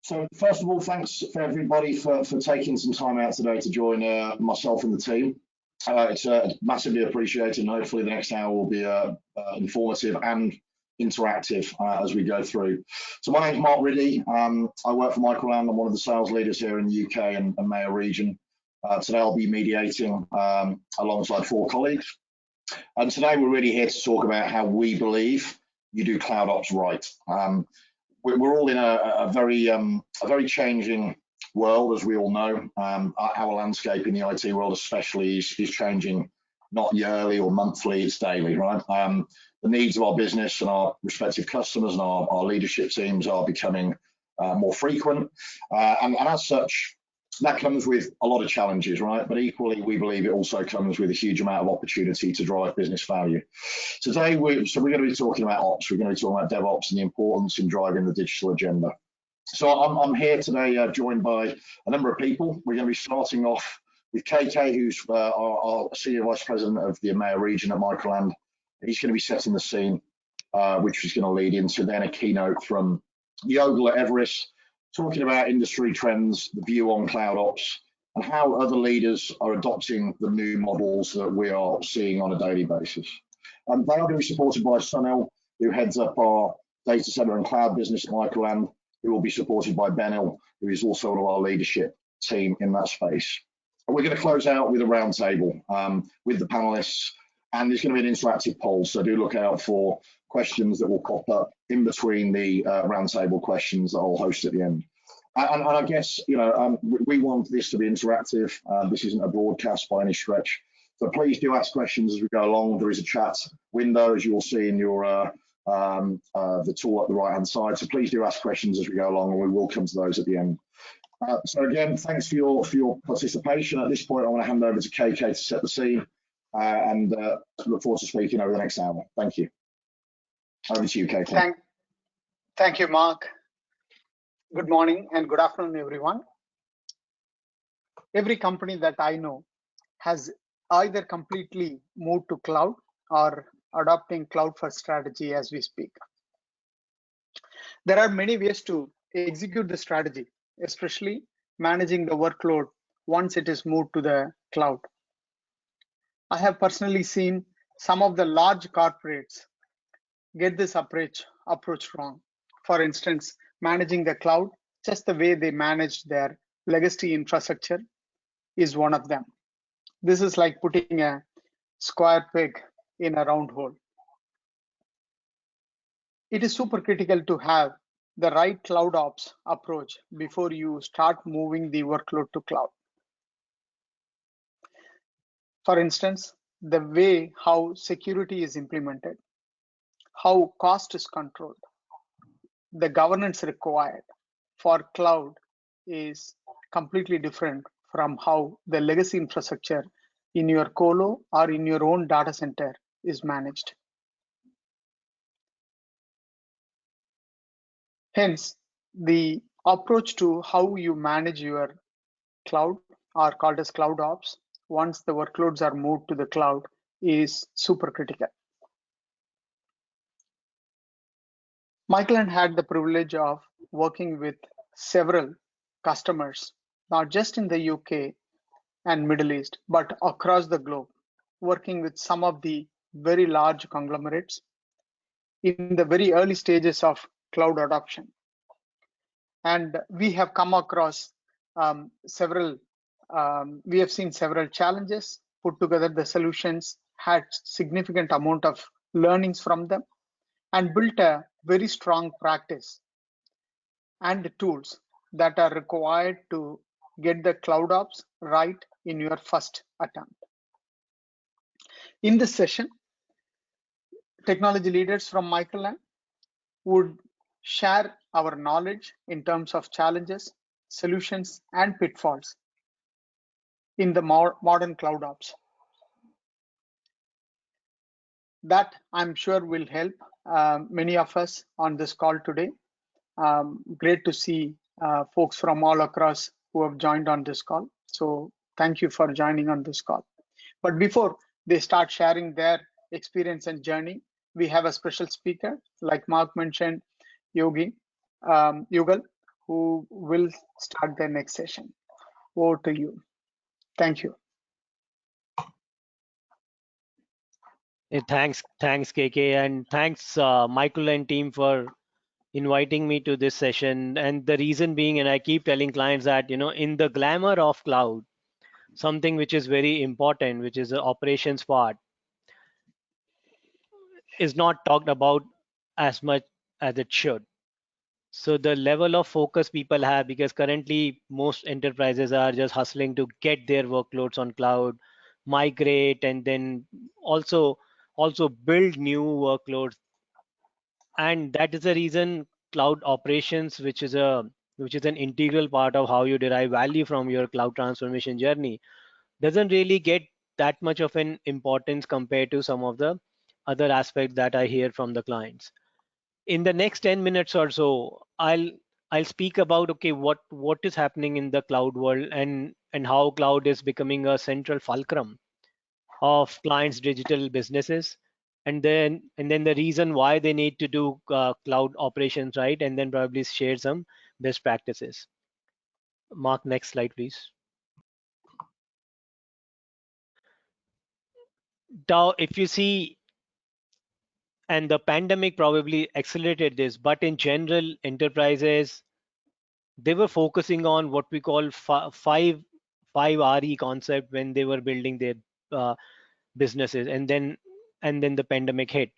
So first of all, thanks for everybody for taking some time out today to join myself and the team. It's massively appreciated, and hopefully the next hour will be informative and interactive as we go through. So my name's Mark Riddy. I work for Michael Land. I'm one of the sales leaders here in the UK and MEA region. Today I'll be mediating alongside 4 colleagues. And today we're really here to talk about how we believe you do cloud ops right. We're all in a very changing world, as we all know. Our landscape in the IT world especially is changing, not yearly or monthly, it's daily, right? The needs of our business and our respective customers and our leadership teams are becoming more frequent. And as such, that comes with a lot of challenges, right? But equally, we believe it also comes with a huge amount of opportunity to drive business value. Today, we're going to be talking about ops. We're going to be talking about DevOps and the importance in driving the digital agenda. So I'm here today joined by a number of people. We're going to be starting off with KK, who's our Senior Vice President of the EMEA region at Michael Land. He's going to be setting the scene, which is going to lead into then a keynote from Yogel at Everest, talking about industry trends, the view on cloud ops, and how other leaders are adopting the new models that we are seeing on a daily basis. They are going to be supported by Sunil, who heads up our data center and cloud business at Michael Land, who will be supported by Benil, who is also one of our leadership team in that space. And we're going to close out with a roundtable with the panelists, and there's going to be an interactive poll, so do look out for questions that will pop up in between the roundtable questions that I'll host at the end. And I guess, you know, we want this to be interactive. This isn't a broadcast by any stretch. So please do ask questions as we go along. There is a chat window, as you'll see in your the tool at the right-hand side. So please do ask questions as we go along, and we will come to those at the end. So again, thanks for your participation. At this point, I want to hand over to KK to set the scene, and look forward to speaking over the next hour. Thank you. Over to you, KK. Thank you, Mark. Good morning and good afternoon, everyone. Every company that I know has either completely moved to cloud or adopting cloud-first strategy as we speak. There are many ways to execute the strategy, especially managing the workload once it is moved to the cloud. I have personally seen some of the large corporates get this approach wrong. For instance, managing the cloud just the way they managed their legacy infrastructure is one of them. This is like putting a square peg in a round hole. It is super critical to have the right cloud ops approach before you start moving the workload to cloud. For instance, the way how security is implemented, how cost is controlled, the governance required for cloud is completely different from how the legacy infrastructure in your colo or in your own data center is managed. Hence, the approach to how you manage your cloud, are called as cloud ops, once the workloads are moved to the cloud, is super critical. Michael had the privilege of working with several customers, not just in the UK and Middle East, but across the globe, working with some of the very large conglomerates in the very early stages of cloud adoption. And we have come across we have seen several challenges, put together the solutions, had significant amount of learnings from them, and built a very strong practice and the tools that are required to get the cloud ops right in your first attempt. In this session, technology leaders from Michael Land would share our knowledge in terms of challenges, solutions, and pitfalls in the modern cloud ops. That I'm sure will help many of us on this call today. Great to see folks from all across who have joined on this call. So thank you for joining on this call. But before they start sharing their experience and journey, we have a special speaker, like Mark mentioned, Yogel, who will start the next session. Over to you. Thank you. Thanks, KK, and thanks Michael and team for inviting me to this session. And the reason being, and I keep telling clients that, in the glamour of cloud, something which is very important, which is the operations part, is not talked about as much as it should. So the level of focus people have, because currently most enterprises are just hustling to get their workloads on cloud, migrate, and then also build new workloads. And that is the reason cloud operations, which is an integral part of how you derive value from your cloud transformation journey, doesn't really get that much of an importance compared to some of the other aspects that I hear from the clients. In the next 10 minutes or so, I'll speak about, okay, what is happening in the cloud world, and how cloud is becoming a central fulcrum of clients' digital businesses, and then the reason why they need to do cloud operations, right? And then probably share some best practices. Mark, next slide, please. Now, if you see, and the pandemic probably accelerated this, but in general, enterprises, they were focusing on what we call five RE concept when they were building their uh, businesses, and then the pandemic hit.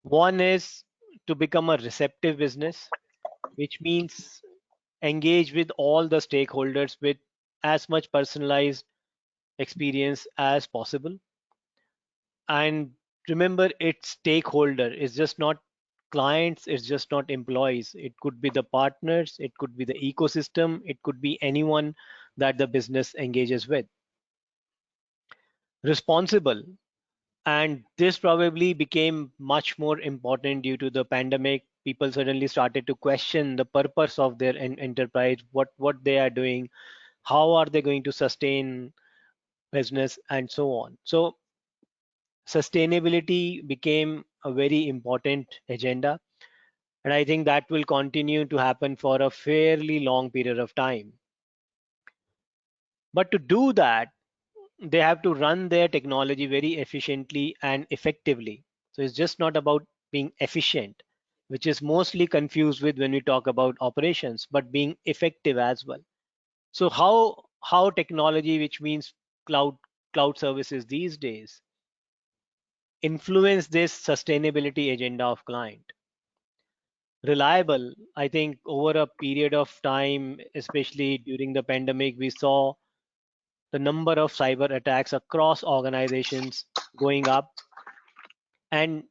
One is to become a receptive business, which means engage with all the stakeholders with as much personalized experience as possible. And remember, it's stakeholder, it's just not clients, it's just not employees. It could be the partners, it could be the ecosystem, it could be anyone that the business engages with. Responsible, and this probably became much more important due to the pandemic. People suddenly started to question the purpose of their enterprise, what they are doing, how are they going to sustain business, and so on. So sustainability became a very important agenda, and I think that will continue to happen for a fairly long period of time. But to do that, they have to run their technology very efficiently and effectively. So it's just not about being efficient, which is mostly confused with when we talk about operations, but being effective as well. So how technology, which means cloud services these days, influence this sustainability agenda of client. Reliable, I think over a period of time, especially during the pandemic, we saw the number of cyber attacks across organizations going up, and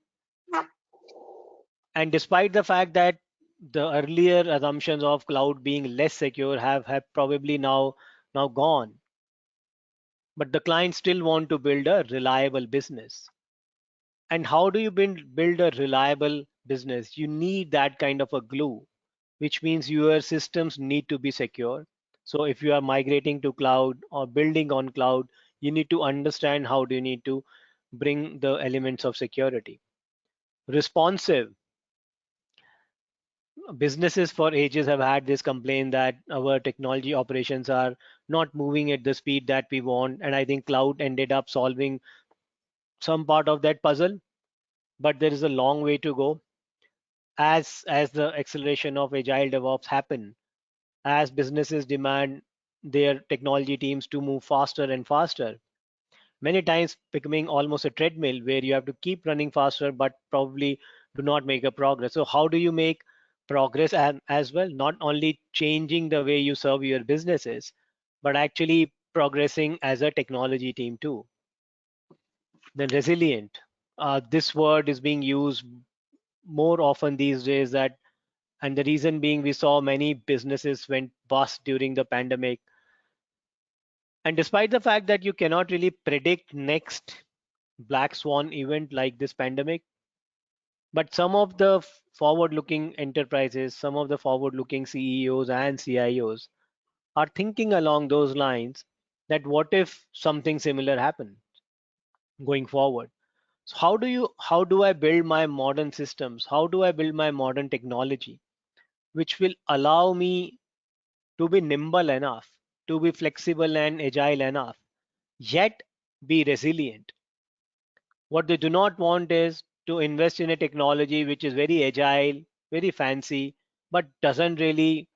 despite the fact that the earlier assumptions of cloud being less secure have probably now gone, but the clients still want to build a reliable business. And how do you build a reliable business? You need that kind of a glue, which means your systems need to be secure. So if you are migrating to cloud or building on cloud, you need to understand how do you need to bring the elements of security. Responsive, businesses for ages have had this complaint that our technology operations are not moving at the speed that we want, and I think cloud ended up solving some part of that puzzle, but there is a long way to go. As the acceleration of agile DevOps happen, as businesses demand their technology teams to move faster and faster, many times becoming almost a treadmill where you have to keep running faster but probably do not make a progress. So how do you make progress as well? Not only changing the way you serve your businesses, but actually progressing as a technology team too. Then resilient. This word is being used more often these days, that and the reason being we saw many businesses went bust during the pandemic. And despite the fact that you cannot really predict next black swan event like this pandemic, but some of the forward-looking enterprises, some of the forward-looking CEOs and CIOs are thinking along those lines, that what if something similar happens going forward? So how do I build my modern systems? How do I build my modern technology? which will allow me to be nimble enough, to be flexible and agile enough, yet be resilient. What they do not want is to invest in a technology which is very agile, very fancy, but doesn't really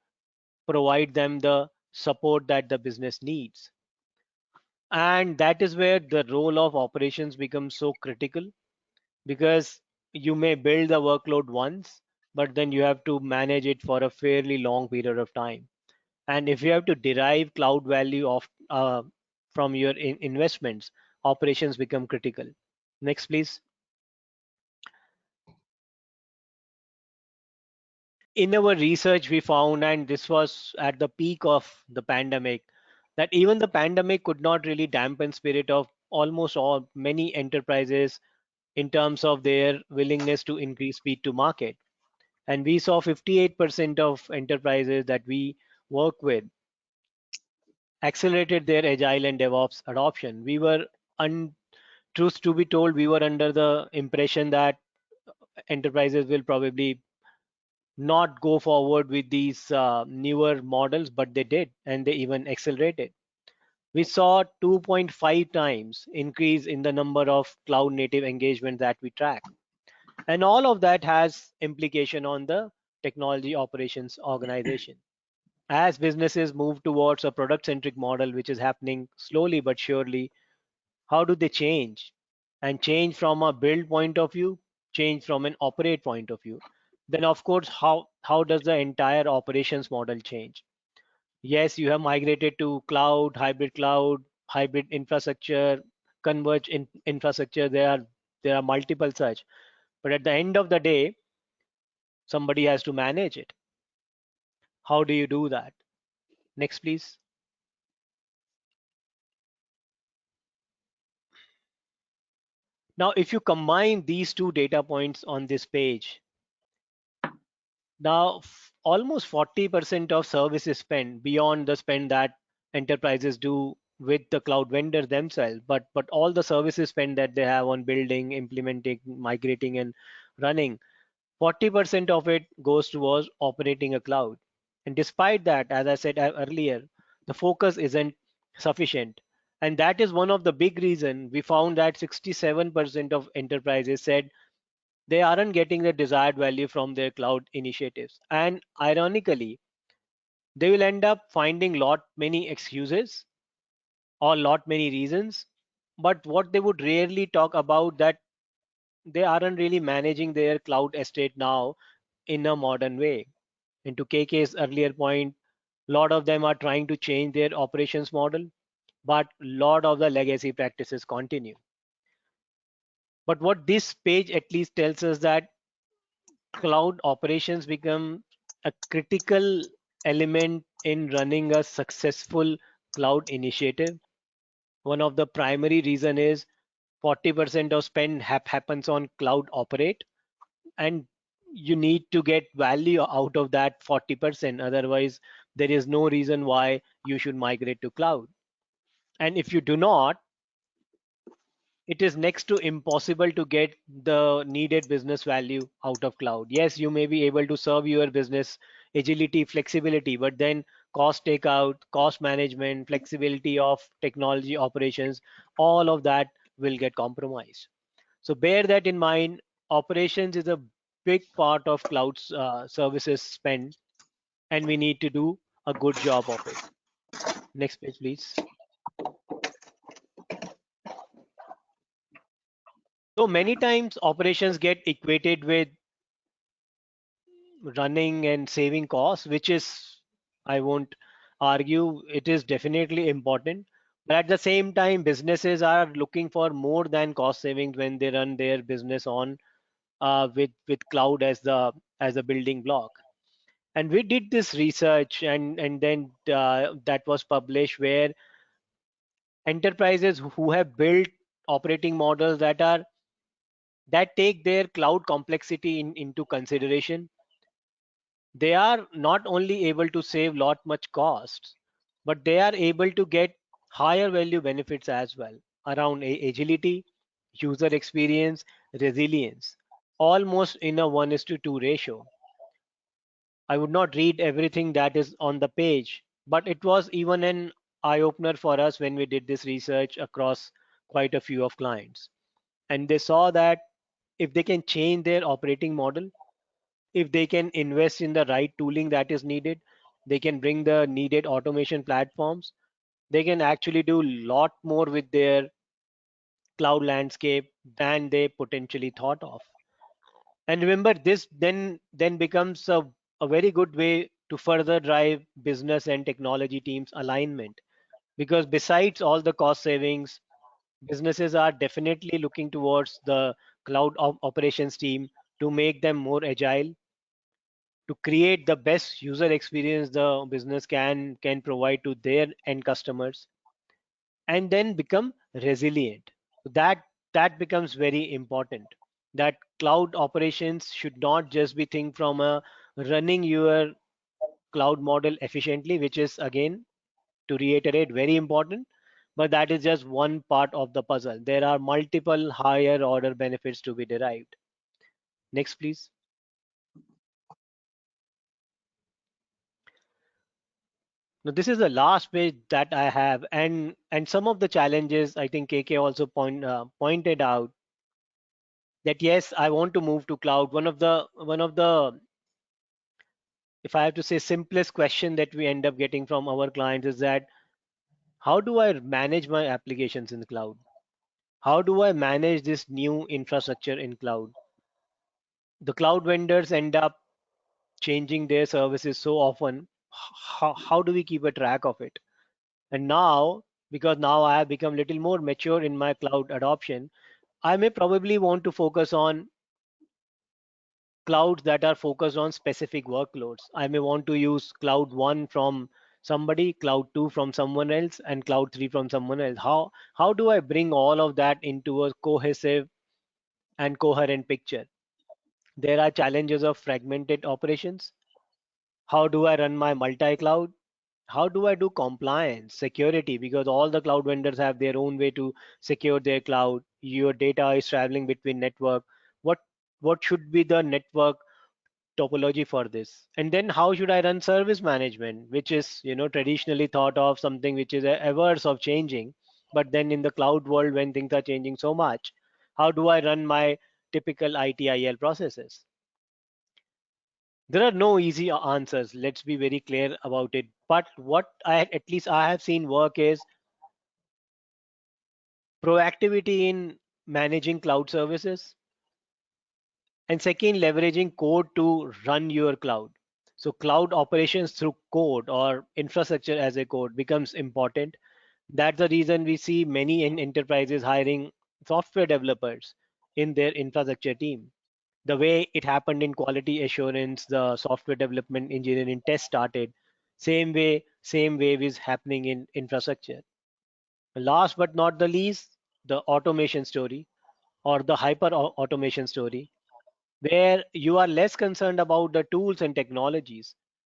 provide them the support that the business needs. And that is where the role of operations becomes so critical, because you may build the workload once, but then you have to manage it for a fairly long period of time. And if you have to derive cloud value of from your investments, operations become critical. Next, please. In our research, we found, and this was at the peak of the pandemic, that even the pandemic could not really dampen spirit of almost all many enterprises in terms of their willingness to increase speed to market. And we saw 58% of enterprises that we work with accelerated their agile and DevOps adoption. We were, truth to be told, we were under the impression that enterprises will probably not go forward with these newer models, but they did, and they even accelerated. We saw 2.5 times increase in the number of cloud native engagement that we track. And all of that has implication on the technology operations organization. As businesses move towards a product centric model, which is happening slowly but surely, how do they change? And change from a build point of view, change from an operate point of view. Then of course, how does the entire operations model change? Yes, you have migrated to cloud, hybrid infrastructure, converge infrastructure. There are multiple such. But at the end of the day, somebody has to manage it. How do you do that? Next, please. Now, if you combine these two data points on this page, now almost 40% of services spend beyond the spend that enterprises do with the cloud vendors themselves, but all the services spend that they have on building, implementing, migrating, and running, 40% of it goes towards operating a cloud. And despite that, as I said earlier, the focus isn't sufficient. And that is one of the big reasons we found that 67% of enterprises said they aren't getting the desired value from their cloud initiatives. And ironically, they will end up finding lot many excuses or lot many reasons. But what they would rarely talk about that they aren't really managing their cloud estate now in a modern way. And to KK's earlier point, a lot of them are trying to change their operations model, but a lot of the legacy practices continue. But what this page at least tells us that cloud operations become a critical element in running a successful cloud initiative. One of the primary reason is 40% of spend happens on cloud operate, and you need to get value out of that 40%. Otherwise, there is no reason why you should migrate to cloud. And if you do not, it is next to impossible to get the needed business value out of cloud. Yes, you may be able to serve your business agility, flexibility, but then cost takeout, cost management, flexibility of technology operations, all of that will get compromised. So bear that in mind. Operations is a big part of cloud services spend, and we need to do a good job of it. Next page, please. So many times operations get equated with running and saving costs, which is, I won't argue, it is definitely important. But at the same time, businesses are looking for more than cost savings when they run their business on with cloud as a building block. And we did this research, and then that was published, where enterprises who have built operating models that take their cloud complexity into consideration, they are not only able to save lot much costs, but they are able to get higher value benefits as well around agility, user experience, resilience, almost in a 1:2 ratio. I would not read everything that is on the page, but it was even an eye-opener for us when we did this research across quite a few of clients. And they saw that if they can change their operating model, if they can invest in the right tooling that is needed, they can bring the needed automation platforms, they can actually do a lot more with their cloud landscape than they potentially thought of. And remember, this then becomes a very good way to further drive business and technology teams alignment, because besides all the cost savings, businesses are definitely looking towards the operations team to make them more agile, to create the best user experience the business can provide to their end customers, and then become resilient. That becomes very important, that cloud operations should not just be think from a running your cloud model efficiently, which is, again, to reiterate, very important, but that is just one part of the puzzle. There are multiple higher order benefits to be derived. Next, please. Now, this is the last page that I have, and some of the challenges I think KK also pointed out, that yes, I want to move to cloud. One of the, if I have to say, simplest question that we end up getting from our clients is that, how do I manage my applications in the cloud? How do I manage this new infrastructure in cloud? The cloud vendors end up changing their services so often. How do we keep a track of it? And now, because now I have become a little more mature in my cloud adoption, I may probably want to focus on clouds that are focused on specific workloads. I may want to use cloud 1 from somebody, cloud 2 from someone else, and cloud 3 from someone else. How do I bring all of that into a cohesive and coherent picture? There are challenges of fragmented operations. How do I run my multi-cloud? How do I do compliance, security? Because all the cloud vendors have their own way to secure their cloud. Your data is traveling between network. What what should be the network topology for this? And then how should I run service management, which is, traditionally thought of something which is averse of changing, but then in the cloud world, when things are changing so much, how do I run my typical ITIL processes? There are no easy answers, let's be very clear about it, but what at least I have seen work is proactivity in managing cloud services, and second, leveraging code to run your cloud. So cloud operations through code or infrastructure as a code becomes important. That's the reason we see many enterprises hiring software developers in their infrastructure team. The way it happened in quality assurance, the software development engineering test started, same wave is happening in infrastructure. Last but not the least, the automation story, or the hyper automation story, where you are less concerned about the tools and technologies,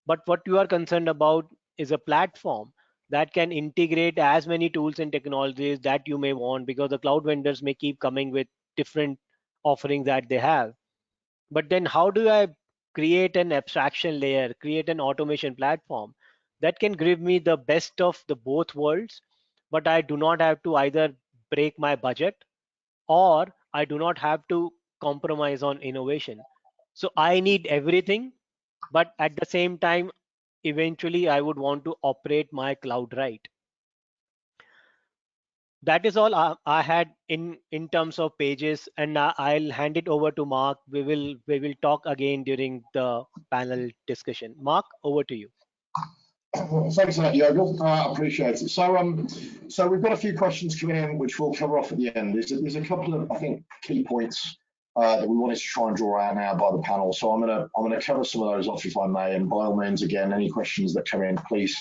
but what you are concerned about is a platform that can integrate as many tools and technologies that you may want, because the cloud vendors may keep coming with different offerings that they have. But then how do I create an abstraction layer, create an automation platform that can give me the best of the both worlds, but I do not have to either break my budget, or I do not have to compromise on innovation. So I need everything, but at the same time, eventually I would want to operate my cloud right. That is all I had in terms of pages, and I'll hand it over to Mark. We will talk again during the panel discussion. Mark, over to you. Thanks for that, Yogel. I appreciate it. So we've got a few questions coming in, which we'll cover off at the end. There's a couple of, I think, key points that we wanted to try and draw out now by the panel. So I'm gonna cover some of those off if I may, and by all means, again, any questions that come in, please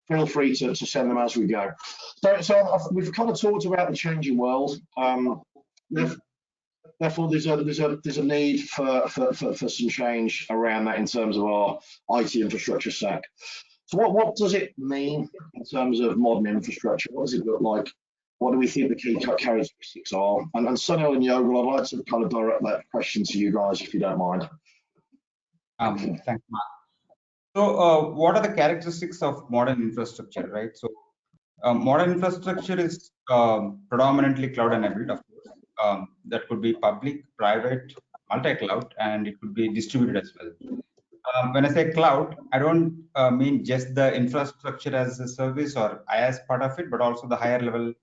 feel free to send them as we go. So we've kind of talked about the changing world. Therefore, there's a need for some change around that in terms of our IT infrastructure stack. So what does it mean in terms of modern infrastructure? What does it look like? What do we think the key characteristics are? And Sunil and Yogel, I'd like to kind of direct that question to you guys, if you don't mind. Thanks, Mark. So what are the characteristics of modern infrastructure, right? So modern infrastructure is predominantly cloud enabled, of course. That could be public, private, multi-cloud, and it could be distributed as well. When I say cloud, I don't mean just the infrastructure as a service or IaaS part of it, but also the higher level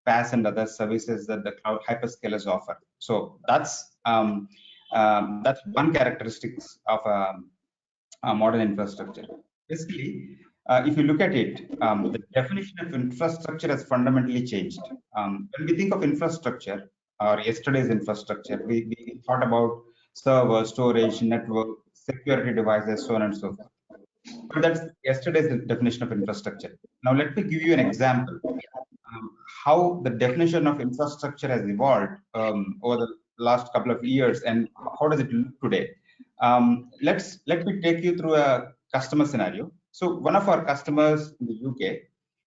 PaaS and other services that the cloud hyperscalers offer. So that's one characteristics of modern infrastructure. Basically, if you look at it, the definition of infrastructure has fundamentally changed. When we think of infrastructure or yesterday's infrastructure, we thought about server, storage, network, security devices, so on and so forth. But that's yesterday's definition of infrastructure. Now, let me give you an example how the definition of infrastructure has evolved over the last couple of years and how does it look today. Let me take you through a customer scenario. So one of our customers in the UK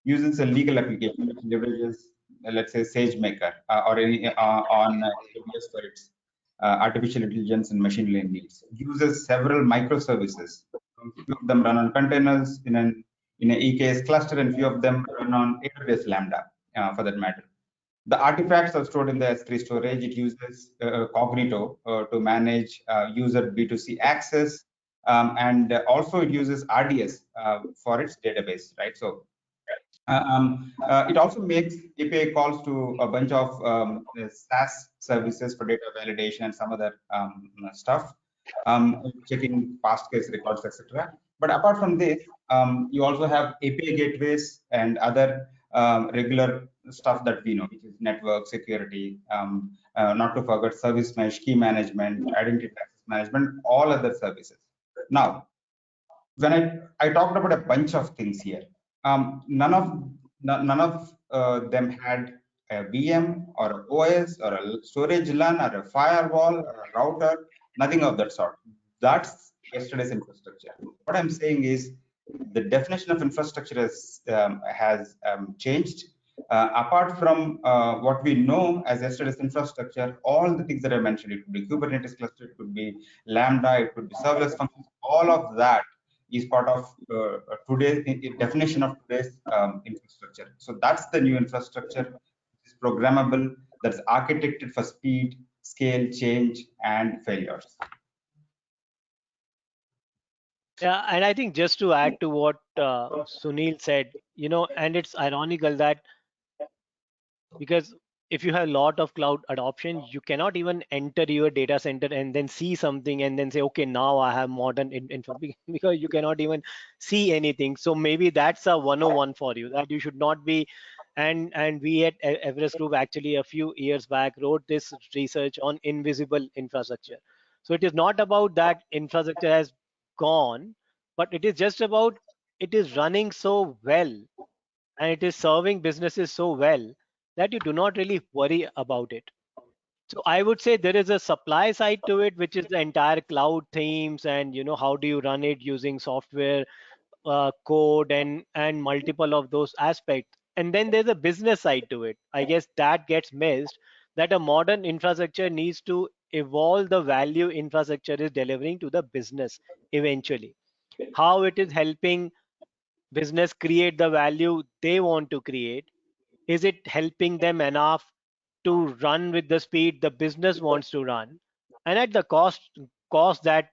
uses a legal application which leverages, let's say, SageMaker or any on AWS for its artificial intelligence and machine learning needs. It uses several microservices. A few of them run on containers in an EKS cluster, and few of them run on AWS Lambda, for that matter. The artifacts are stored in the S3 storage. It uses Cognito to manage user B2C access, and also it uses RDS for its database, right? So it also makes API calls to a bunch of SaaS services for data validation and some other stuff, checking past case records, etc. But apart from this, you also have API gateways and other regular stuff that we know, which is network security, not to forget service mesh, key management, identity access management, all other services. Now, when I talked about a bunch of things here, none of them had a VM or an OS or a storage LAN or a firewall or a router, nothing of that sort. That's yesterday's infrastructure. What I'm saying is the definition of infrastructure has changed. Apart from what we know as yesterday's infrastructure, all the things that I mentioned, it could be Kubernetes cluster, it could be Lambda, it could be serverless functions, all of that is part of today's definition of today's infrastructure. So that's the new infrastructure. It's programmable, that's architected for speed, scale, change, and failures. Yeah, and I think just to add to what Sunil said, and it's ironical that because if you have a lot of cloud adoption, you cannot even enter your data center and then see something and then say, okay, now I have modern info, because you cannot even see anything. So maybe that's a 101 for you, that you should not be. And we at Everest Group actually a few years back wrote this research on invisible infrastructure. So it is not about that infrastructure has gone, but it is just about it is running so well and it is serving businesses so well that you do not really worry about it. So I would say there is a supply side to it, which is the entire cloud themes and how do you run it using software, code and multiple of those aspects. And then there's a business side to it. I guess that gets missed, that a modern infrastructure needs to evolve the value infrastructure is delivering to the business eventually. How it is helping business create the value they want to create. Is it helping them enough to run with the speed the business wants to run and at the cost that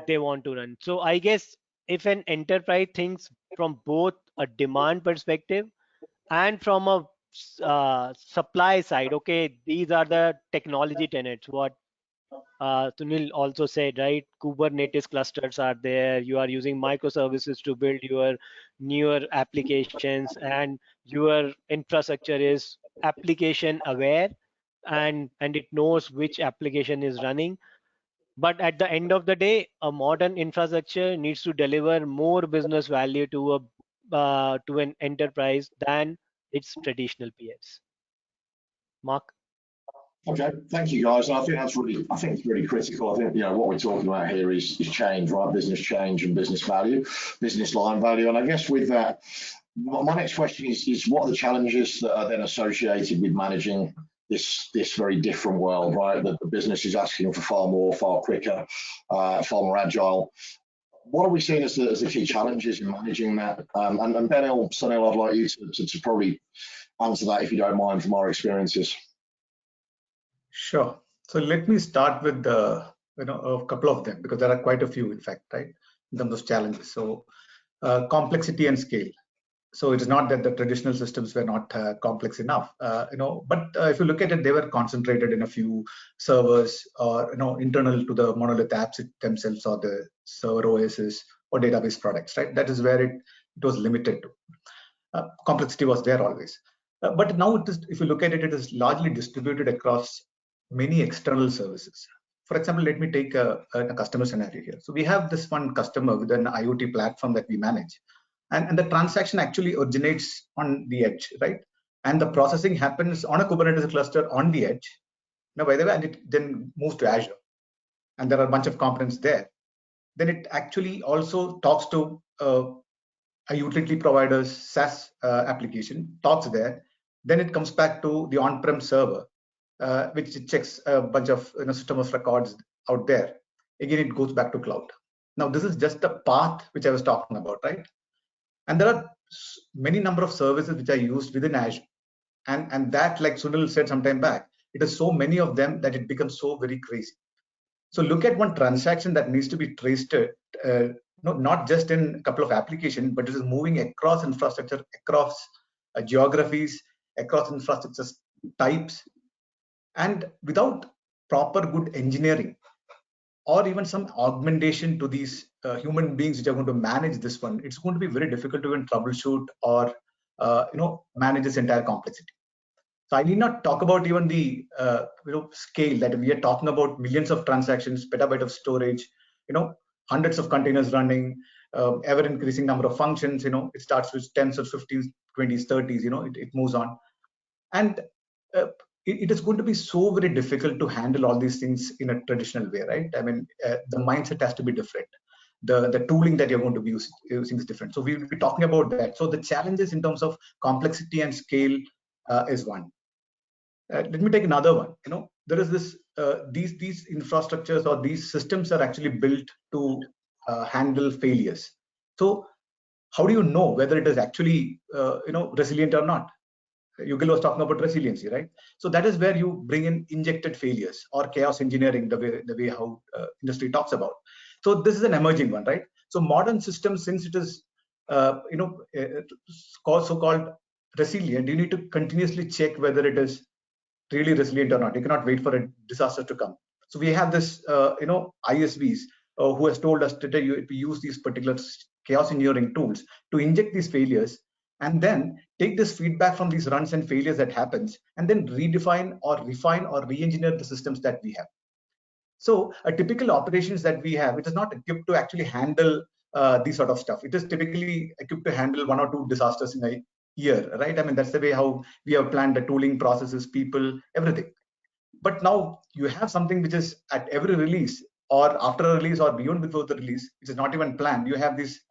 they want to run? So I guess if an enterprise thinks from both a demand perspective and from a supply side, okay, these are the technology tenets, what Sunil also said, right? Kubernetes clusters are there. You are using microservices to build your newer applications, and your infrastructure is application aware, and it knows which application is running. But at the end of the day, a modern infrastructure needs to deliver more business value to an enterprise than its traditional PS. Mark? Okay, thank you guys. I think it's really critical. I think what we're talking about here is change, right? Business change and business value, business line value. And I guess with that, my next question is what are the challenges that are then associated with managing this very different world, right? That the business is asking for far more, far quicker, far more agile. what are we seeing as the key challenges in managing that? And Benil, Sunil, I'd like you to probably answer that if you don't mind from our experiences. Sure. So let me start with a couple of them, because there are quite a few, in fact, right, in terms of challenges. So complexity and scale. So it is not that the traditional systems were not complex enough, but if you look at it, they were concentrated in a few servers, or internal to the monolith apps themselves, or the server OSs or database products, right? That is where it was limited to. Complexity was there always, but now it is, if you look at it, it is largely distributed across many external services. For example, let me take a customer scenario here. So we have this one customer with an IoT platform that we manage. And the transaction actually originates on the edge, right? And the processing happens on a Kubernetes cluster on the edge. Now, by the way, and it then moves to Azure. And there are a bunch of components there. Then it actually also talks to a utility provider's SaaS application, talks there. Then it comes back to the on-prem server, which it checks a bunch of system of records out there. Again, it goes back to cloud. Now, this is just the path which I was talking about, right? And there are many number of services which are used within Azure. And that, like Sunil said some time back, it is so many of them that it becomes so very crazy. So look at one transaction that needs to be traced, not just in a couple of applications, but it is moving across infrastructure, across geographies, across infrastructure types. And without proper good engineering, or even some augmentation to these human beings which are going to manage this one, it's going to be very difficult to even troubleshoot or manage this entire complexity. So I need not talk about even the scale that we are talking about: millions of transactions, petabyte of storage, hundreds of containers running, ever increasing number of functions. It starts with 10s or 15s, 20s, 30s. It moves on, and it is going to be so very difficult to handle all these things in a traditional way, right? I mean, the mindset has to be different. The tooling that you're going to be using is different. So we'll be talking about that. So the challenges in terms of complexity and scale is one. Let me take another one. There is this these infrastructures or these systems are actually built to handle failures. So how do you know whether it is actually resilient or not? Yugil was talking about resiliency, right? So that is where you bring in injected failures or chaos engineering, the way how industry talks about. So this is an emerging one, right? So modern systems, since it is so-called resilient, you need to continuously check whether it is really resilient or not. You cannot wait for a disaster to come. So we have this ISVs who has told us today we use these particular chaos engineering tools to inject these failures, and then take this feedback from these runs and failures that happens, and then redefine or refine or re-engineer the systems that we have. So a typical operations that we have, it is not equipped to actually handle these sort of stuff. It is typically equipped to handle 1 or 2 disasters in a year, right? I mean, that's the way how we have planned the tooling, processes, people, everything. But now you have something which is at every release or after a release or beyond before the release, which is not even planned. You have these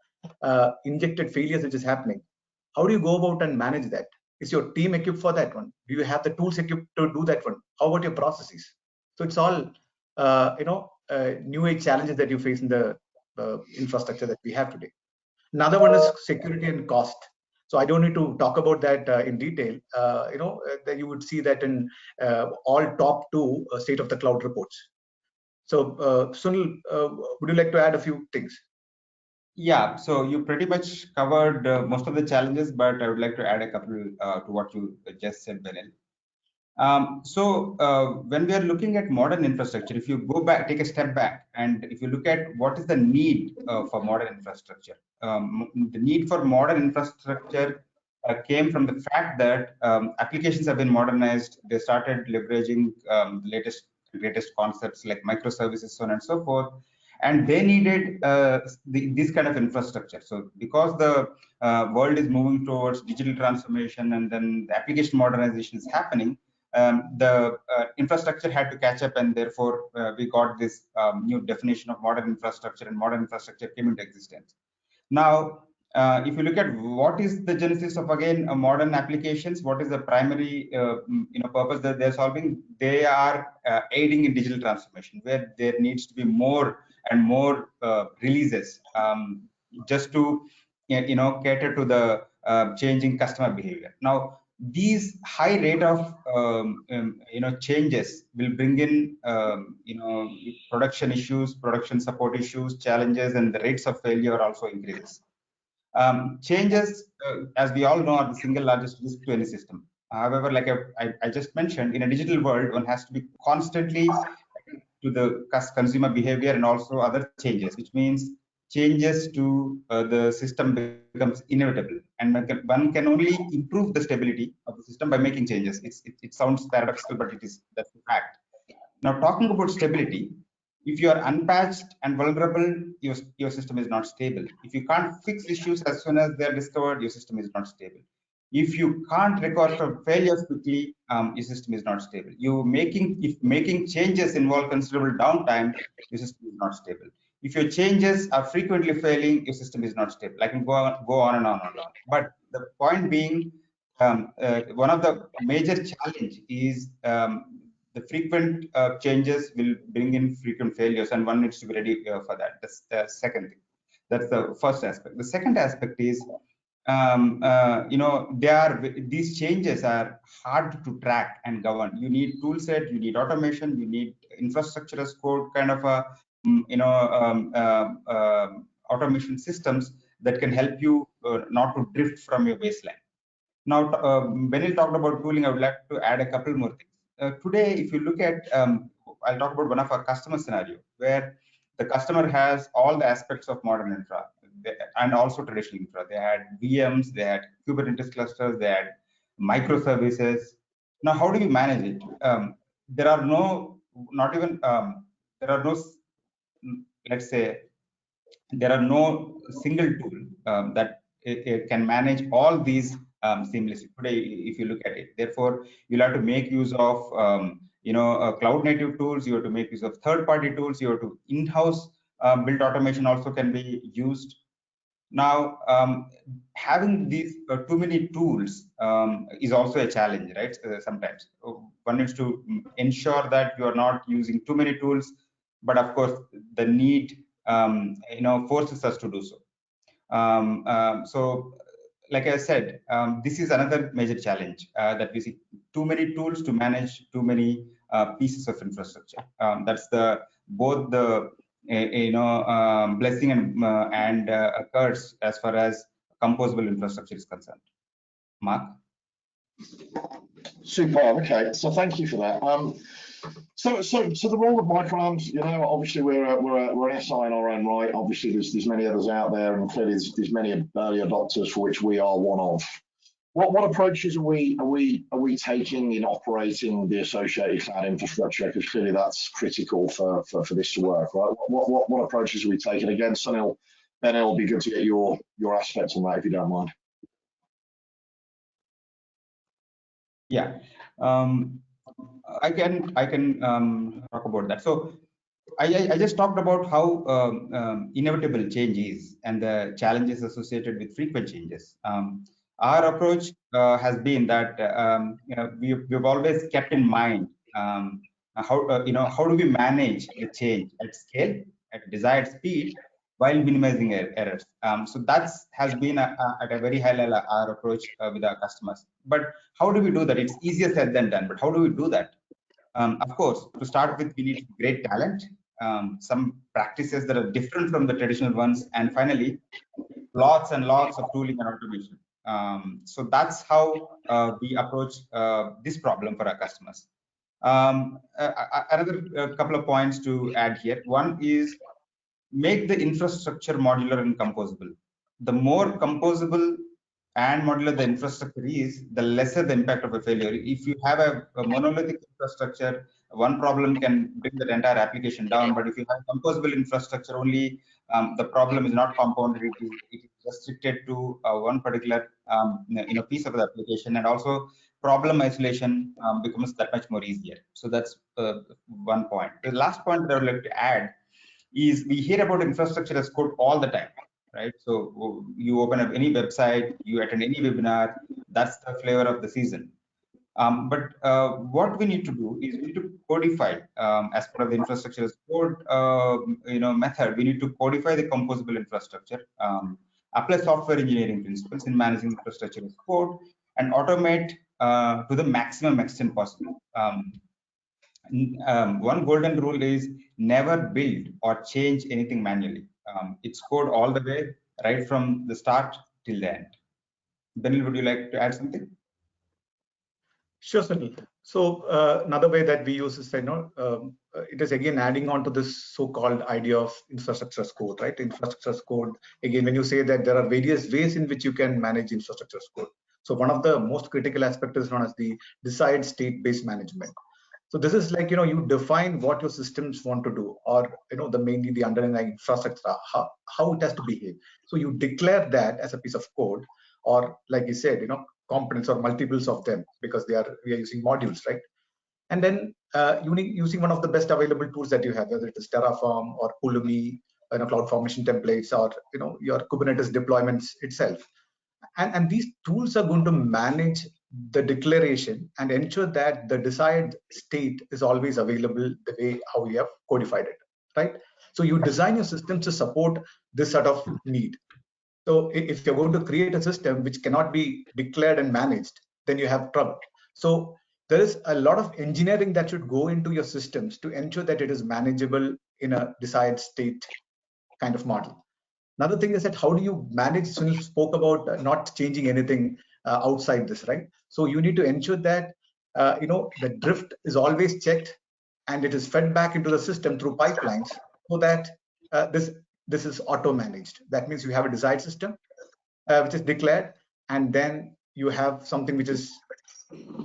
injected failures which is happening. How do you go about and manage that? Is your team equipped for that one? Do you have the tools equipped to do that one? How about your processes? So it's all new age challenges that you face in the infrastructure that we have today. Another one is security and cost. So I don't need to talk about that in detail. That you would see that in all top 2 state of the cloud reports. So Sunil, would you like to add a few things? Yeah, so you pretty much covered most of the challenges, but I would like to add a couple to what you just said, Benil. When we are looking at modern infrastructure, if you go back, take a step back, and if you look at what is the need for modern infrastructure, the need for modern infrastructure came from the fact that applications have been modernized. They started leveraging the greatest concepts like microservices, so on and so forth. And they needed this kind of infrastructure. So because the world is moving towards digital transformation, and then the application modernization is happening, the infrastructure had to catch up, and therefore we got this new definition of modern infrastructure, and modern infrastructure came into existence. Now, if you look at what is the genesis of, again, modern applications, what is the primary purpose that they're solving? They are aiding in digital transformation, where there needs to be more and more releases, just to cater to the changing customer behavior. Now, these high rate of changes will bring in production issues, production support issues, challenges, and the rates of failure also increases. Changes, as we all know, are the single largest risk to any system. However, like I just mentioned, in a digital world, one has to be constantly to the consumer behavior and also other changes, which means changes to the system becomes inevitable, and one can only improve the stability of the system by making changes. It sounds paradoxical, but that's the fact. Now, talking about stability, if you are unpatched and vulnerable, your system is not stable. If you can't fix issues as soon as they're discovered, your system is not stable. If you can't recover from failures quickly, your system is not stable. If making changes involve considerable downtime, your system is not stable. If your changes are frequently failing, your system is not stable. I can go on and on and on. But the point being, one of the major challenge is the frequent changes will bring in frequent failures, and one needs to be ready for that. That's the second thing. That's the first aspect. The second aspect is, these changes are hard to track and govern. You need tool set, you need automation, you need infrastructure as code kind of a automation systems that can help you not to drift from your baseline. Now, Benil talked about tooling. I would like to add a couple more things. Today, if you look at, I'll talk about one of our customer scenario where the customer has all the aspects of modern infra and also traditional infra. They had VMs, they had Kubernetes clusters, they had microservices. Now, how do you manage it? There are no, let's say, there are no single tool that it can manage all these seamlessly today, if you look at it. Therefore, you'll have to make use of cloud native tools. You have to make use of third-party tools. You have to in-house build automation also can be used. Now, having these too many tools is also a challenge, right? Sometimes one needs to ensure that you are not using too many tools, but of course the need forces us to do so. So, like I said, this is another major challenge that we see: too many tools to manage too many pieces of infrastructure. That's both the blessing and a curse as far as composable infrastructure is concerned. Mark? Superb. Okay, so thank you for that. So the role of microlabs, obviously we're an SI in our own right. Obviously, there's many others out there, and clearly there's many early adopters for which we are one of. What approaches are we taking in operating the associated cloud infrastructure? Because clearly that's critical for this to work, right? What approaches are we taking? Again, Sunil, Ben, it'll be good to get your aspects on that if you don't mind. Yeah, I can talk about that. So I just talked about how inevitable change is and the challenges associated with frequent changes. Our approach has been that we've always kept in mind how do we manage the change at scale, at desired speed, while minimizing errors. So that has been at a very high level our approach with our customers. But how do we do that? It's easier said than done. But how do we do that? Of course, to start with, we need great talent, some practices that are different from the traditional ones, and finally, lots and lots of tooling and automation. So that's how we approach this problem for our customers. Another couple of points to add here. One is make the infrastructure modular and composable. The more composable and modular the infrastructure is, the lesser the impact of a failure. If you have a monolithic infrastructure, one problem can bring the entire application down. But if you have composable infrastructure, only the problem is not compounded; it is restricted to one particular piece of the application, and also problem isolation becomes that much more easier. So that's one point. The last point that I would like to add is we hear about infrastructure as code all the time, right? So you open up any website, you attend any webinar, that's the flavor of the season. But what we need to do is we need to codify as part of the infrastructure as code method. We need to codify the composable infrastructure, apply software engineering principles in managing infrastructure as code, and automate to the maximum extent possible. One golden rule is never build or change anything manually. It's code all the way, right from the start till the end. Benil, would you like to add something? Sure, Sunil. So another way that we use is, it is again adding on to this so-called idea of infrastructure as code, right? Infrastructure as code. Again, when you say that there are various ways in which you can manage infrastructure as code. So one of the most critical aspects is known as the desired state-based management. So this is like, you define what your systems want to do, or, mainly the underlying infrastructure, how it has to behave. So you declare that as a piece of code, or like you said, components or multiples of them, because we are using modules, right? And then using one of the best available tools that you have, whether it is Terraform or Pulumi, CloudFormation templates, or your Kubernetes deployments itself. And these tools are going to manage the declaration and ensure that the desired state is always available the way how we have codified it, right? So you design your systems to support this sort of need. So if you're going to create a system which cannot be declared and managed, then you have trouble. So there is a lot of engineering that should go into your systems to ensure that it is manageable in a desired state kind of model. Another thing is that how do you manage? Sunil spoke about not changing anything outside this, right? So you need to ensure that the drift is always checked and it is fed back into the system through pipelines, so that this is auto managed. That means you have a desired system which is declared, and then you have something which is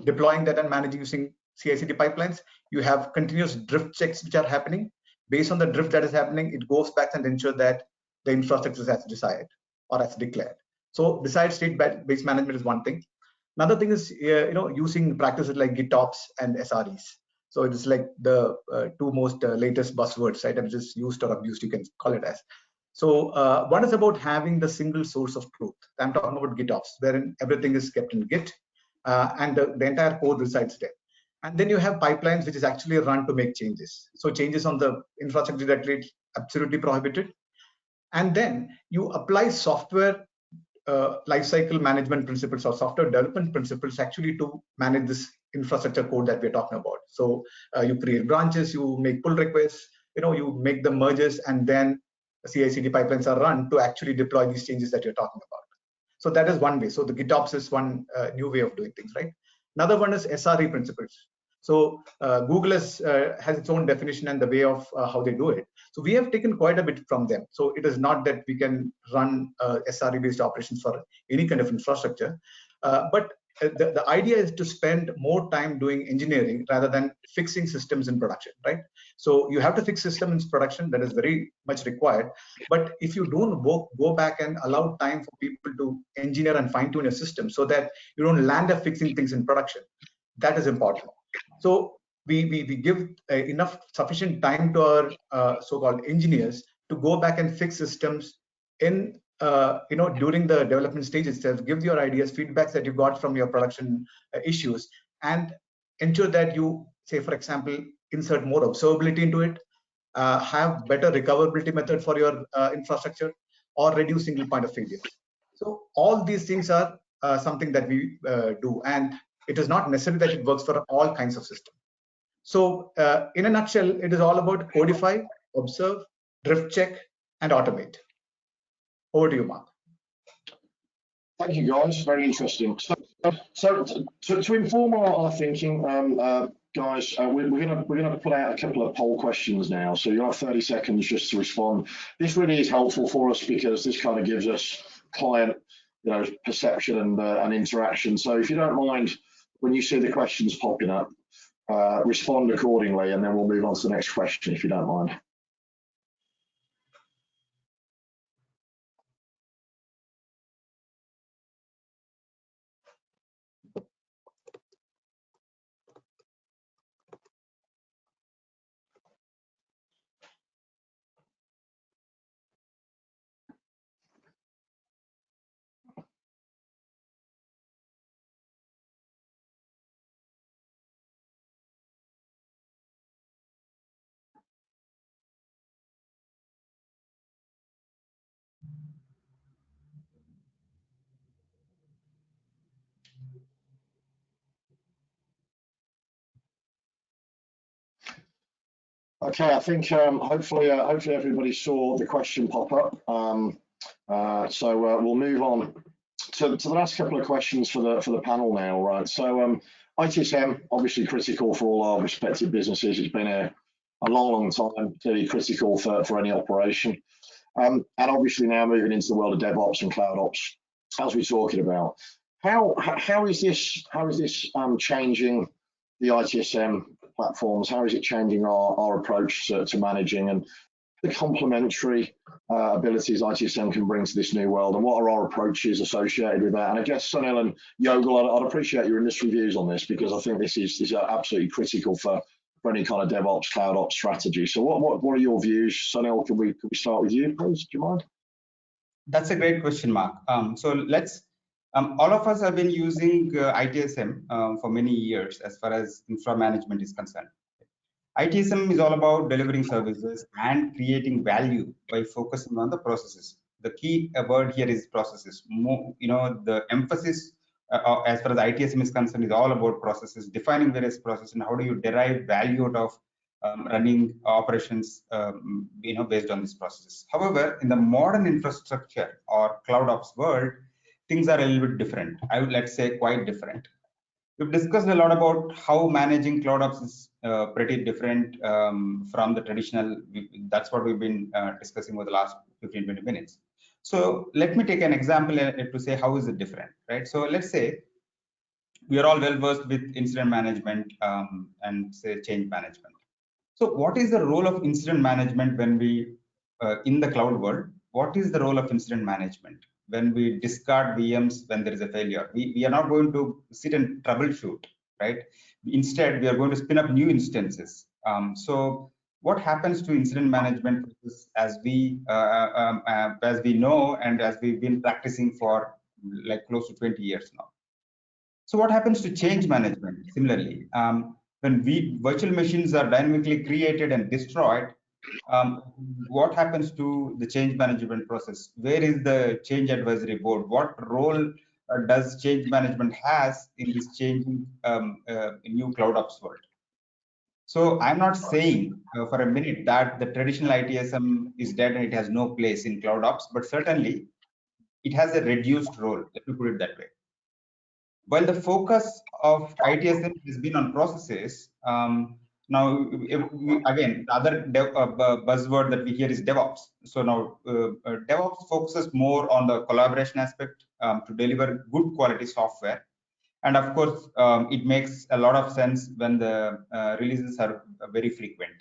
deploying that and managing using CI/CD pipelines. You have continuous drift checks which are happening. Based on the drift that is happening, it goes back and ensures that the infrastructure is as desired or as declared. So desired state-based management is one thing. Another thing is using practices like GitOps and SREs. So it is like the two most latest buzzwords, right? Which is used or abused, you can call it as. So one is about having the single source of truth. I'm talking about GitOps, wherein everything is kept in Git and the entire code resides there. And then you have pipelines which is actually run to make changes. So changes on the infrastructure directly absolutely prohibited. And then you apply software lifecycle management principles or software development principles actually to manage this infrastructure code that we're talking about. So you create branches, you make pull requests, you make the merges, and then CI/CD pipelines are run to actually deploy these changes that you're talking about. So that is one way. So the GitOps is one new way of doing things, right? Another one is SRE principles. So Google has its own definition and the way of how they do it. So we have taken quite a bit from them. So it is not that we can run SRE-based operations for any kind of infrastructure, but the idea is to spend more time doing engineering rather than fixing systems in production, right? So you have to fix systems in production, that is very much required. But if you don't go back and allow time for people to engineer and fine-tune your system so that you don't land up fixing things in production, that is important. So we give enough sufficient time to our so-called engineers to go back and fix systems in during the development stage itself. Give your ideas, feedbacks that you got from your production issues, and ensure that you, say for example, insert more observability into it, have better recoverability method for your infrastructure, or reduce single point of failures. So all these things are something that we do, and it is not necessary that it works for all kinds of systems. So in a nutshell, it is all about codify, observe, drift check, and automate. Over to you, Mark. Thank you, guys. Very interesting. So to inform our thinking, guys, we're gonna put out a couple of poll questions now. So you have 30 seconds just to respond. This really is helpful for us because this kind of gives us client, perception and interaction. So if you don't mind, when you see the questions popping up, respond accordingly, and then we'll move on to the next question if you don't mind. Okay, I think hopefully everybody saw the question pop up. So we'll move on to the last couple of questions for the panel now, right? So ITSM obviously critical for all our respective businesses. It's been a long time, clearly critical for any operation, and obviously now moving into the world of DevOps and Cloud Ops, as we're talking about. How is this changing the ITSM platforms? How is it changing our approach to managing and the complementary abilities ITSM can bring to this new world, and what are our approaches associated with that? And I guess Sunil and Yogul, I'd appreciate your industry views on this, because I think this is absolutely critical for any kind of DevOps, Cloud Ops strategy. So what are your views? Sunil, can we start with you, please? Do you mind? That's a great question, Mark. So let's. All of us have been using ITSM for many years as far as infra management is concerned. ITSM is all about delivering services and creating value by focusing on the processes. The key word here is processes. The emphasis as far as ITSM is concerned is all about processes, defining various processes, and how do you derive value out of running operations, based on these processes. However, in the modern infrastructure or cloud ops world, things are a little bit different. I would like to say quite different. We've discussed a lot about how managing cloud ops is pretty different from the traditional. That's what we've been discussing over the last 15-20 minutes. So let me take an example to say how is it different, right? So let's say we are all well versed with incident management and say change management. So what is the role of incident management when we in the cloud world? What is the role of incident management when we discard VMs when there is a failure? We are not going to sit and troubleshoot, right? Instead, we are going to spin up new instances. So what happens to incident management as we know and as we've been practicing for like close to 20 years now? So what happens to change management? Similarly, when virtual machines are dynamically created and destroyed, what happens to the change management process? Where is the change advisory board? What role does change management has in this changing new cloud ops world? So I'm not saying for a minute that the traditional ITSM is dead and it has no place in cloud ops, but certainly it has a reduced role. Let me put it that way. While the focus of ITSM has been on processes, now again, the other buzzword that we hear is DevOps. So now DevOps focuses more on the collaboration aspect to deliver good quality software. And of course, it makes a lot of sense when the releases are very frequent.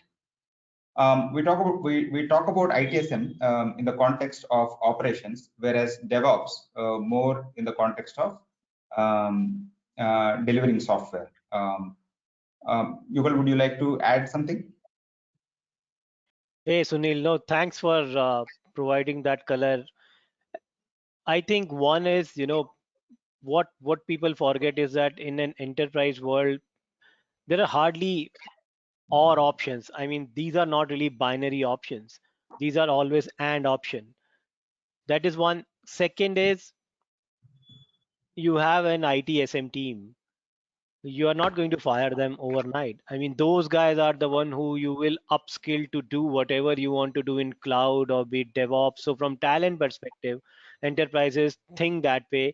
We talk about ITSM in the context of operations, whereas DevOps more in the context of delivering software. Yugal, would you like to add something? Hey Sunil, no, thanks for providing that color. I think one is, what people forget is that in an enterprise world, there are hardly or options. I mean, these are not really binary options. These are always and option. That is one. Second is, you have an ITSM team. You are not going to fire them overnight. I mean, those guys are the one who you will upskill to do whatever you want to do in cloud or be it DevOps. So from talent perspective, enterprises think that way,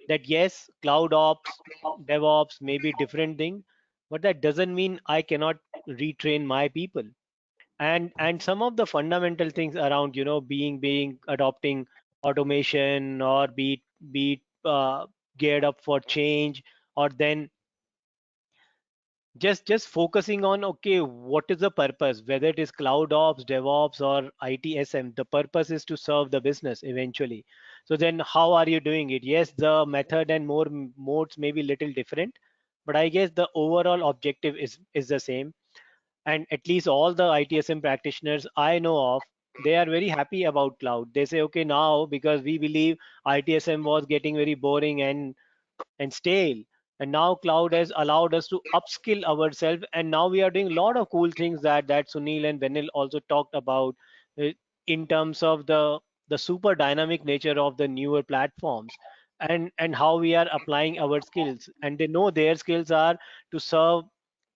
that yes, cloud ops, DevOps may be different thing, but that doesn't mean I cannot retrain my people. And some of the fundamental things around, being adopting automation, or be geared up for change, or then just focusing on, okay, what is the purpose, whether it is cloud ops, DevOps, or ITSM. The purpose is to serve the business eventually. So then how are you doing it? Yes, the method and more modes may be little different, but I guess the overall objective is the same. And at least all the ITSM practitioners I know of, they are very happy about cloud. They say, okay, now because we believe ITSM was getting very boring and stale, and now cloud has allowed us to upskill ourselves, and now we are doing a lot of cool things that Sunil and Venil also talked about, in terms of the the super dynamic nature of the newer platforms, and how we are applying our skills, and they know their skills are to serve,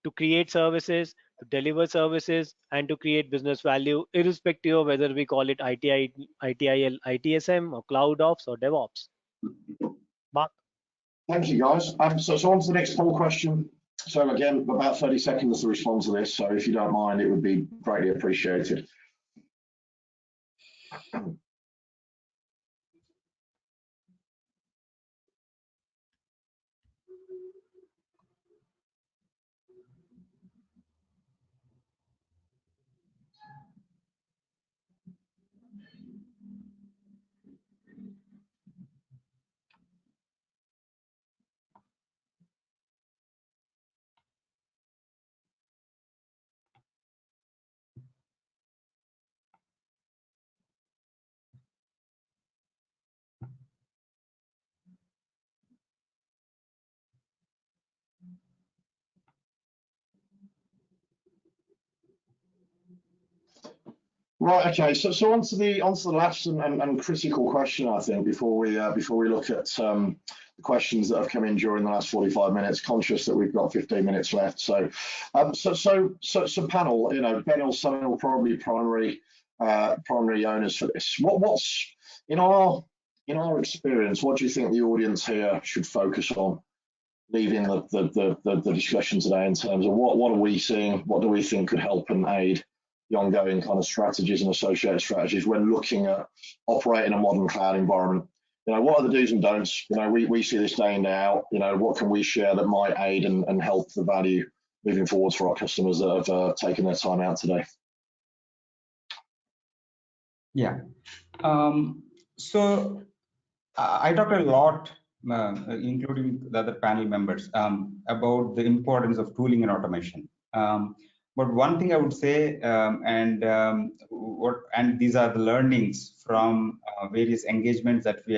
to create services, to deliver services, and to create business value, irrespective of whether we call it ITIL, ITSM, or cloud ops, or DevOps. Mark? Thank you, guys. So on to the next poll question. So again, about 30 seconds to respond to this. So if you don't mind, it would be greatly appreciated. Right. Okay. So on to the last and critical question, I think, before we look at the questions that have come in during the last 45 minutes. Conscious that we've got 15 minutes left. So panel, Ben or Sunil, probably primary owners for this. What's in our experience? What do you think the audience here should focus on, leaving the discussion today, in terms of what are we seeing? What do we think could help and aid the ongoing kind of strategies and associated strategies when looking at operating a modern cloud environment? What are the do's and don'ts? We see this day in, day out. What can we share that might aid and help the value moving forwards for our customers that have taken their time out today? Yeah. So I talked a lot, including the other panel members, about the importance of tooling and automation. But one thing I would say, and these are the learnings from various engagements that we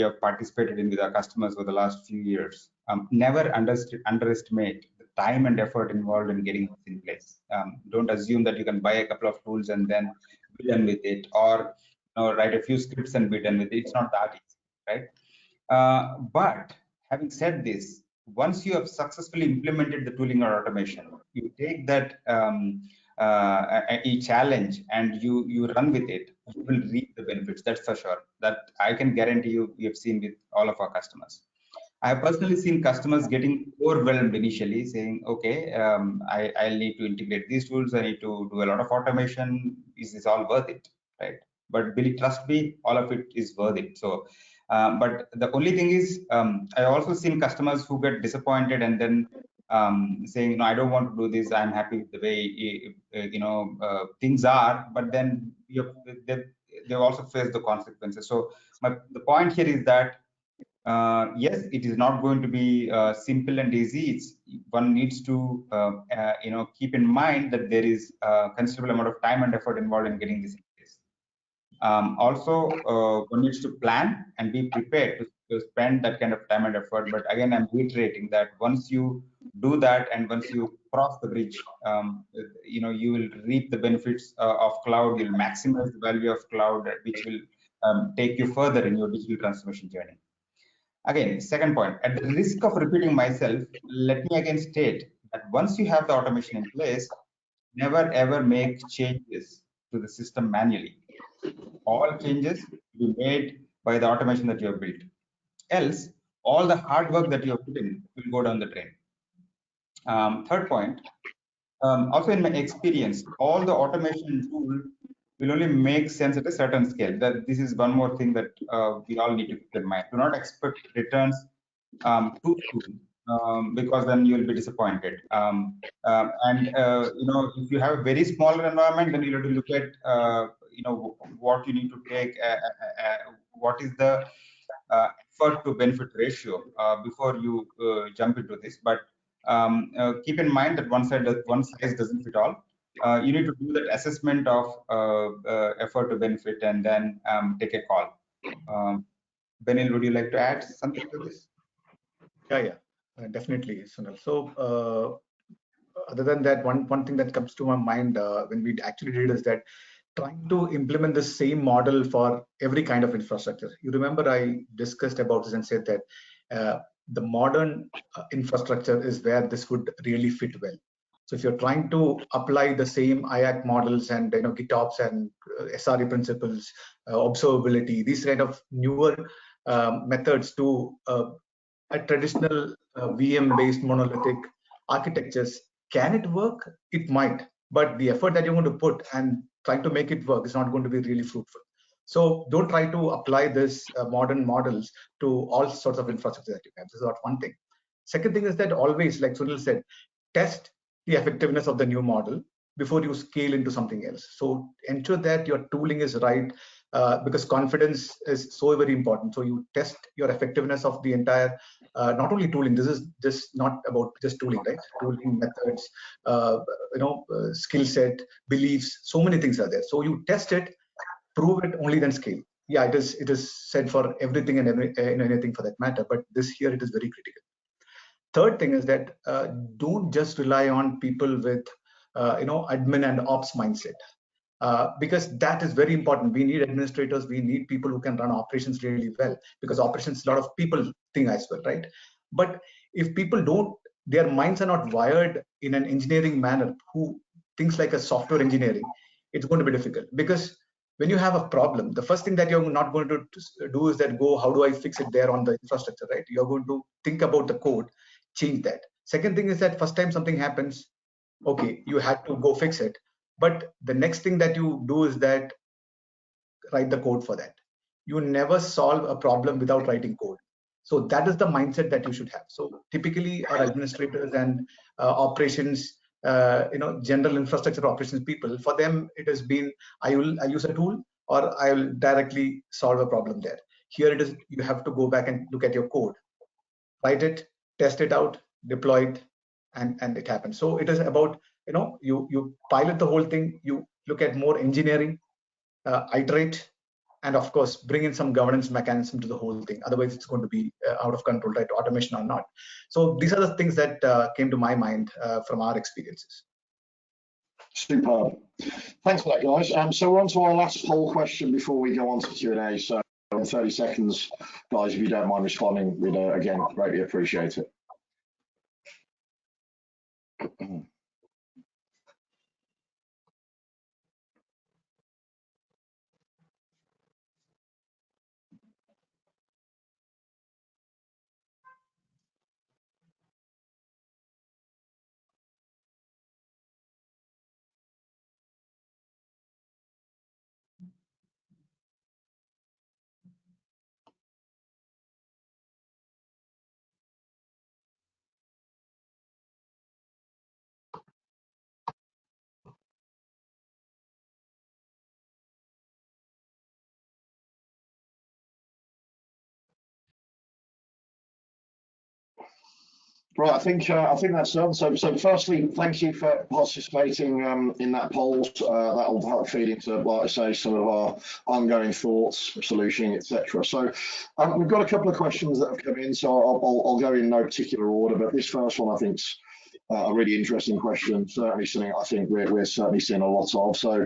have participated in with our customers over the last few years. Never underestimate the time and effort involved in getting this in place. Don't assume that you can buy a couple of tools and then be done with it, or write a few scripts and be done with it. It's not that easy, right? But having said this, once you have successfully implemented the tooling or automation, you take that a challenge and you run with it, you will reap the benefits. That's for sure. That I can guarantee you. We have seen with all of our customers. I have personally seen customers getting overwhelmed initially, saying, "Okay, I'll need to integrate these tools. I need to do a lot of automation. Is this all worth it?" Right? But Billy, trust me, all of it is worth it. So. But the only thing is, I also seen customers who get disappointed and then saying, "No, I don't want to do this. I'm happy with the way things are." But then they also face the consequences. So the point here is that yes, it is not going to be simple and easy. One needs to keep in mind that there is a considerable amount of time and effort involved in getting this. Also, one needs to plan and be prepared to spend that kind of time and effort. But again, I'm reiterating that once you do that and once you cross the bridge, you will reap the benefits of cloud. You'll maximize the value of cloud, which will take you further in your digital transformation journey. Again, second point, at the risk of repeating myself, let me again state that once you have the automation in place, never ever make changes to the system manually. All changes will be made by the automation that you have built. Else, all the hard work that you have put in will go down the drain. Third point, also in my experience, all the automation tool will only make sense at a certain scale. That this is one more thing that we all need to keep in mind. Do not expect returns too soon, because then you will be disappointed. If you have a very small environment, then you have to look at what you need to take, what is the effort to benefit ratio before you jump into this. But keep in mind that one size doesn't fit all. You need to do that assessment of effort to benefit and then take a call. Benil, would you like to add something to this? Yeah, definitely, Sunil. So other than that, one thing that comes to my mind when we actually did is that trying to implement the same model for every kind of infrastructure. You remember I discussed about this and said that the modern infrastructure is where this would really fit well. So if you're trying to apply the same IaC models and GitOps and SRE principles, observability, these kind of newer methods to a traditional VM-based monolithic architectures, can it work? It might, but the effort that you're going to put and trying to make it work is not going to be really fruitful. So don't try to apply this modern models to all sorts of infrastructure that you have. This is not one thing. Second thing is that always, like Sunil said, test the effectiveness of the new model before you scale into something else. So ensure that your tooling is right, because confidence is so very important. So you test your effectiveness of the entire, not only tooling. This is just not about just tooling, right? Tooling, methods, skill set, beliefs. So many things are there. So you test it, prove it, only then scale. Yeah, it is said for everything and anything for that matter. But this here it is very critical. Third thing is that don't just rely on people with admin and ops mindset, because that is very important. We need administrators, we need people who can run operations really well, because operations a lot of people thing as well, right? But if people don't, their minds are not wired in an engineering manner, who thinks like a software engineering, it's going to be difficult. Because when you have a problem, the first thing that you're not going to do is that go, how do I fix it there on the infrastructure, right? You're going to think about the code, change that. Second thing is that first time something happens, okay, you had to go fix it, but the next thing that you do is that write the code for that. You never solve a problem without writing code. So that is the mindset that you should have. So typically our administrators and operations, general infrastructure operations people, for them it has been, I'll use a tool or I'll directly solve a problem there. Here it is, you have to go back and look at your code, write it, test it out, deploy it, and it happens. So it is about, you pilot the whole thing, you look at more engineering, iterate, and of course bring in some governance mechanism to the whole thing. Otherwise it's going to be out of control, right? Automation or not. So these are the things that came to my mind from our experiences. Superb. Thanks for that, guys. So we're on to our last poll question before we go on to Q&A. So in 30 seconds, guys, if you don't mind responding, we'd again greatly appreciate it. Right, I think that's done. So firstly, thank you for participating in that poll. That will help feed into, like I say, some of our ongoing thoughts, solutioning, etc. So we've got a couple of questions that have come in. So I'll go in no particular order, but this first one I think's a really interesting question. Certainly something I think we're certainly seeing a lot of. So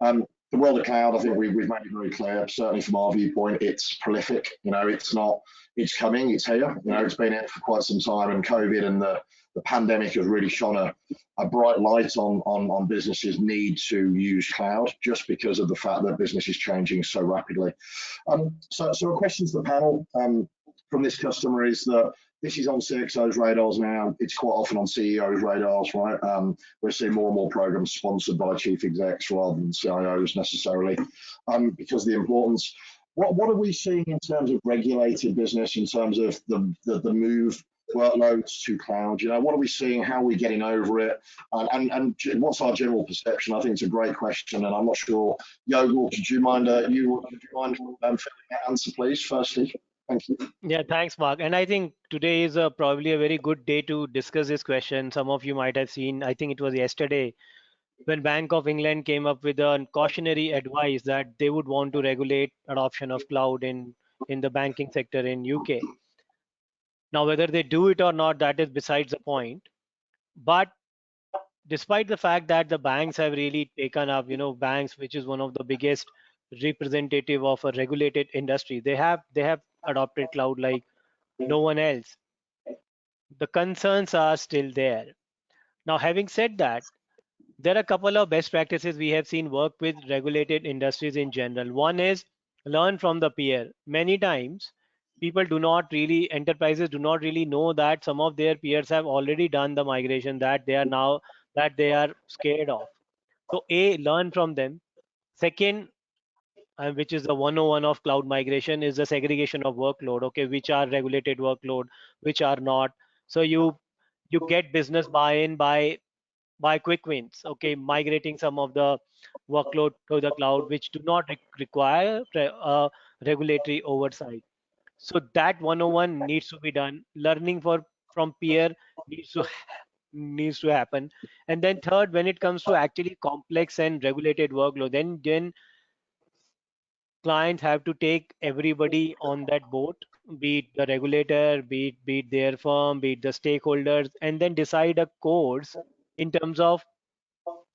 the world of cloud, I think we've made it very clear. Certainly from our viewpoint, it's prolific. It's not. It's coming, it's here, it's been here for quite some time, and COVID and the pandemic has really shone a bright light on businesses' need to use cloud, just because of the fact that business is changing so rapidly. So a question to the panel from this customer is that this is on CXO's radars now. It's quite often on CEO's radars, right? We're seeing more and more programs sponsored by chief execs rather than CIOs necessarily, because of the importance. What are we seeing in terms of regulated business, in terms of the move workloads to cloud? What are we seeing? How are we getting over it? And what's our general perception? I think it's a great question, and I'm not sure. Yogul, would you mind filling that answer, please? Firstly, thank you. Yeah, thanks, Mark. And I think today is probably a very good day to discuss this question. Some of you might have seen, I think it was yesterday, when Bank of England came up with a cautionary advice that they would want to regulate adoption of cloud in the banking sector in UK. Now, whether they do it or not, that is besides the point. But despite the fact that the banks have really taken up, banks, which is one of the biggest representative of a regulated industry, they have adopted cloud like no one else. The concerns are still there. Now, having said that, there are a couple of best practices we have seen work with regulated industries in general. One is learn from the peer. Many times, enterprises do not really know that some of their peers have already done the migration that they are scared of. So, learn from them. Second, which is the 101 of cloud migration, is the segregation of workload. Okay, which are regulated workload, which are not. So you get business buy-in by quick wins. Okay, migrating some of the workload to the cloud, which do not require regulatory oversight. So that 101 needs to be done. Learning from peer needs to needs to happen. And then third, when it comes to actually complex and regulated workload, then clients have to take everybody on that boat, be it the regulator, be it their firm, be it the stakeholders, and then decide a course in terms of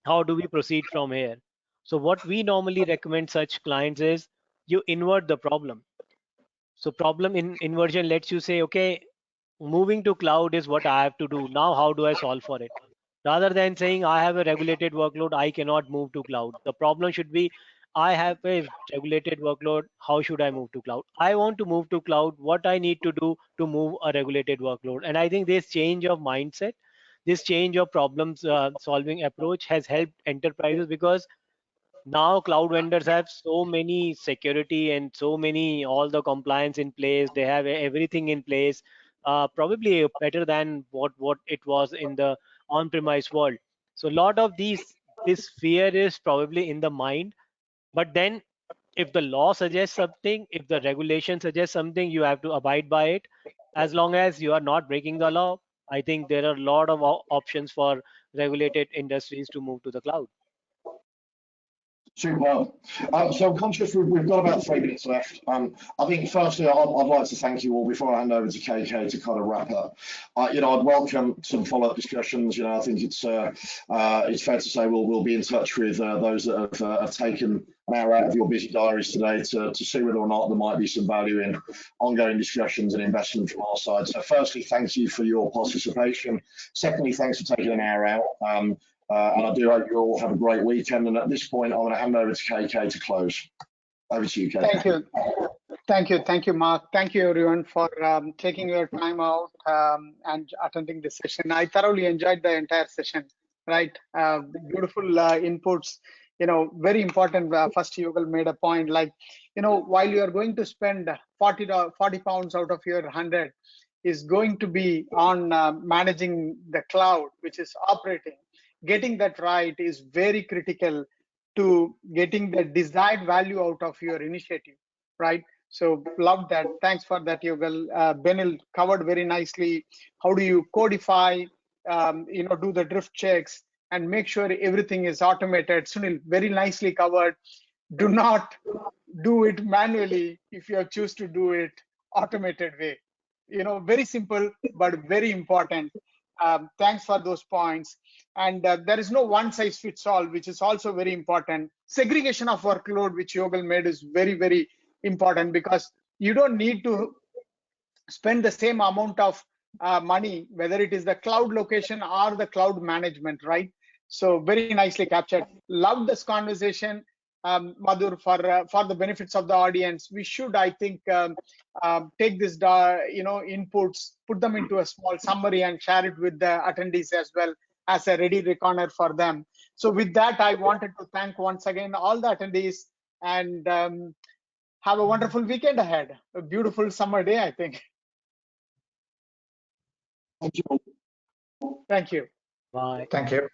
how do we proceed from here. So what we normally recommend such clients is you invert the problem. So problem in inversion lets you say, okay, moving to cloud is what I have to do. Now, how do I solve for it? Rather than saying I have a regulated workload, I cannot move to cloud. The problem should be I have a regulated workload. How should I move to cloud? I want to move to cloud. What I need to do to move a regulated workload? And I think this change of mindset, this change of problems solving approach has helped enterprises, because now cloud vendors have so many security and so many all the compliance in place. They have everything in place, probably better than what it was in the on-premise world. So a lot of this fear is probably in the mind. But then if the law suggests something, if the regulation suggests something, you have to abide by it. As long as you are not breaking the law, I think there are a lot of options for regulated industries to move to the cloud. Super. So I'm conscious we've got about 3 minutes left. I think firstly, I'd like to thank you all before I hand over to KK to kind of wrap up. I'd welcome some follow-up discussions. I think it's fair to say we'll be in touch with those that have taken an hour out of your busy diaries today to see whether or not there might be some value in ongoing discussions and investment from our side. So firstly, thank you for your participation. Secondly, thanks for taking an hour out. And I do hope you all have a great weekend. And at this point, I'm going to hand over to KK to close. Over to you, KK. Thank you. Thank you, Mark. Thank you, everyone, for taking your time out and attending this session. I thoroughly enjoyed the entire session, right? Beautiful inputs, very important. First, Yugal made a point like, while you are going to spend 40 pounds out of your 100 is going to be on managing the cloud, which is operating. Getting that right is very critical to getting the desired value out of your initiative, right? So love that. Thanks for that, Yugal. Benil covered very nicely. How do you codify, do the drift checks and make sure everything is automated? Sunil, very nicely covered. Do not do it manually if you choose to do it automated way. Very simple, but very important. Thanks for those points. And there is no one size fits all, which is also very important. Segregation of workload, which Yogal made, is very, very important, because you don't need to spend the same amount of money, whether it is the cloud location or the cloud management, right? So very nicely captured. Love this conversation. Madhur, for the benefits of the audience, we should, I think, take this, inputs, put them into a small summary and share it with the attendees as well as a ready reckoner for them. So with that, I wanted to thank once again all the attendees and have a wonderful weekend ahead. A beautiful summer day, I think. Thank you. Thank you. Bye. Thank you.